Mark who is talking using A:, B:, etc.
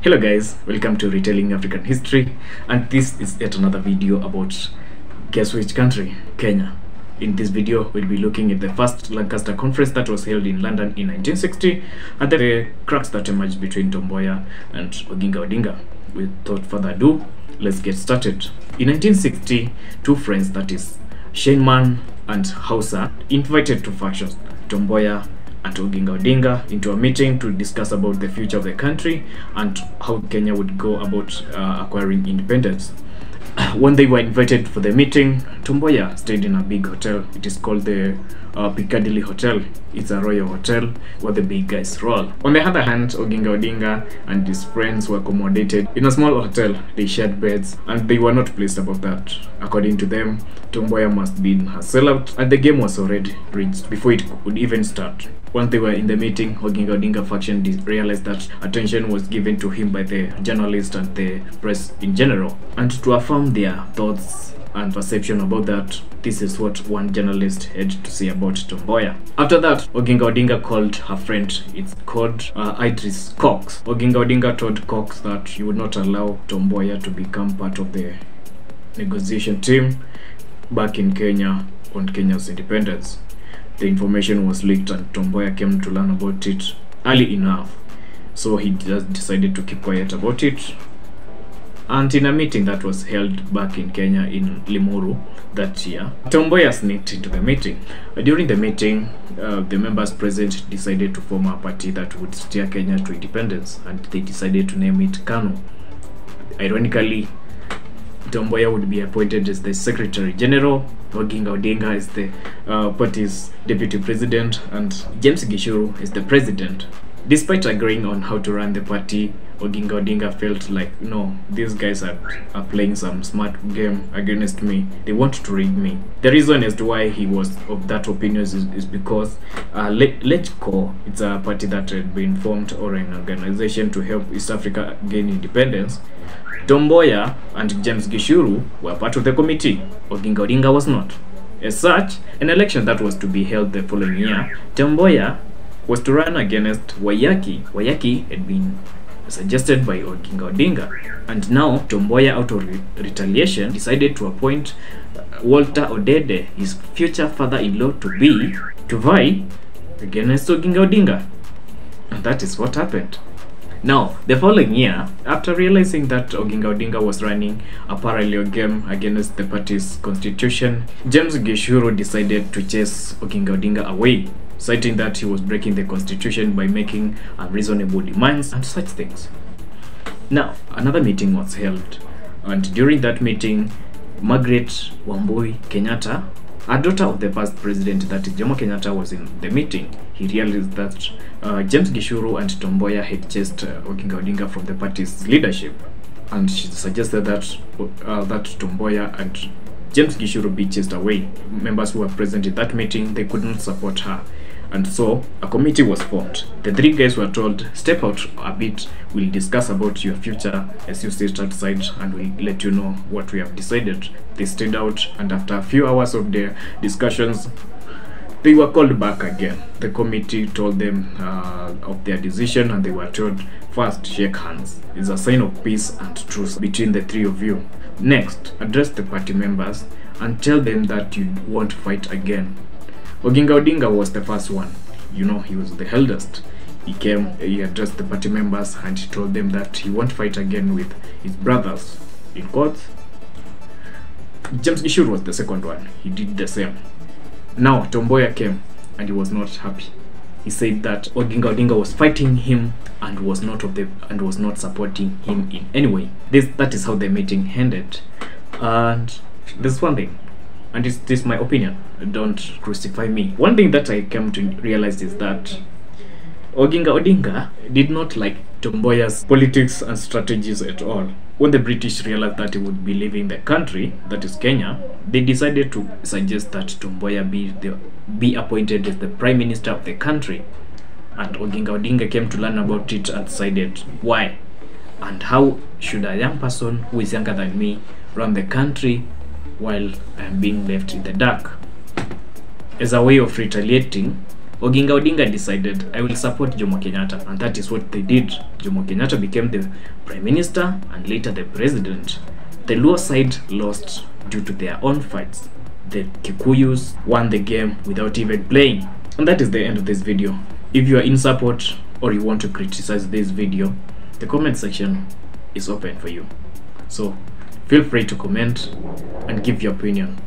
A: Hello guys, welcome to Retelling African History, and this is yet another video about guess which country? Kenya. In this video, we'll be looking at the first Lancaster Conference that was held in London in 1960 and the cracks that emerged between Tom Mboya and Oginga Odinga. Without further ado, let's get started. In 1960, two friends, that is Shainman and Hausa, invited two factions, Tom Mboya and Oginga Odinga, into a meeting to discuss about the future of the country and how Kenya would go about acquiring independence. When they were invited for the meeting, Tom Mboya stayed in a big hotel. It is called the Piccadilly Hotel. It's a royal hotel where the big guys roll. On the other hand, Oginga Odinga and his friends were accommodated in a small hotel. They shared beds and they were not pleased about that. According to them, Tom Mboya must be a sellout and the game was already reached before it could even start. Once they were in the meeting, Oginga Odinga faction realized that attention was given to him by the journalists and the press in general. And to affirm their thoughts and perception about that, this is what one journalist had to say about Tom Mboya. After that, Oginga Odinga called her friend. It's called Idris Cox. Oginga Odinga told Cox that he would not allow Tom Mboya to become part of the negotiation team back in Kenya on Kenya's independence. The information was leaked and Tom Mboya came to learn about it early enough, so he just decided to keep quiet about it. And in a meeting that was held back in Kenya in Limuru that year, Tom Mboya sneaked into the meeting. During the meeting, the members present decided to form a party that would steer Kenya to independence, and they decided to name it KANU. Ironically, Tom Mboya would be appointed as the Secretary General, Oginga Odinga is the party's Deputy President, and James Gishuru is the President. Despite agreeing on how to run the party, Oginga Odinga felt like, no, these guys are playing some smart game against me. They want to rig me. The reason as to why he was of that opinion is because LegCo, it's a party that had been formed, or an organization to help East Africa gain independence. Tom Mboya and James Gishuru were part of the committee. Oginga Odinga was not. As such, an election that was to be held the following year, Tom Mboya was to run against Waiyaki. Waiyaki had been suggested by Oginga Odinga, and now Tom Mboya, out of retaliation, decided to appoint Walter Odede, his future father-in-law, to vie against Oginga Odinga. And that is what happened. Now, the following year, after realizing that Oginga Odinga was running a parallel game against the party's constitution, James Gishuru decided to chase Oginga Odinga away, citing that he was breaking the constitution by making unreasonable demands and such things. Now, another meeting was held, and during that meeting, Margaret Wambui Kenyatta, a daughter of the past president, that is Jomo Kenyatta, was in the meeting. He realized that James Gishuru and Tom Mboya had chased Oginga Odinga from the party's leadership, and she suggested that Tom Mboya and James Gishuru be chased away. Members who were present at that meeting, they could not support her, and so a committee was formed. The three guys were told, step out a bit, we'll discuss about your future as you sit outside and we'll let you know what we have decided. They stayed out, and after a few hours of their discussions, they were called back again. The committee told them of their decision, and they were told, first, shake hands. It's a sign of peace and truce between the three of you. Next, address the party members and tell them that you won't fight again. Oginga Odinga was the first one. You know, he was the eldest. He came, he addressed the party members, and he told them that he won't fight again with his brothers. In quotes. James Gishuru was the second one. He did the same. Now, Tom Mboya came, and he was not happy. He said that Oginga Odinga was fighting him and was not supporting him in any way. That is how the meeting ended. And there's one thing, and this is my opinion. Don't crucify me. One thing that I came to realize is that Oginga Odinga did not like Tom Mboya's politics and strategies at all. When the British realized that he would be leaving the country, that is Kenya, they decided to suggest that Tom Mboya be appointed as the Prime Minister of the country. And Oginga Odinga came to learn about it and decided, why? And how should a young person who is younger than me run the country while I am being left in the dark? As a way of retaliating, Oginga Odinga decided, I will support Jomo Kenyatta, and that is what they did. Jomo Kenyatta became the prime minister and later the president. The Luo side lost due to their own fights. The Kikuyus won the game without even playing. And that is the end of this video. If you are in support or you want to criticize this video, the comment section is open for you. So feel free to comment and give your opinion.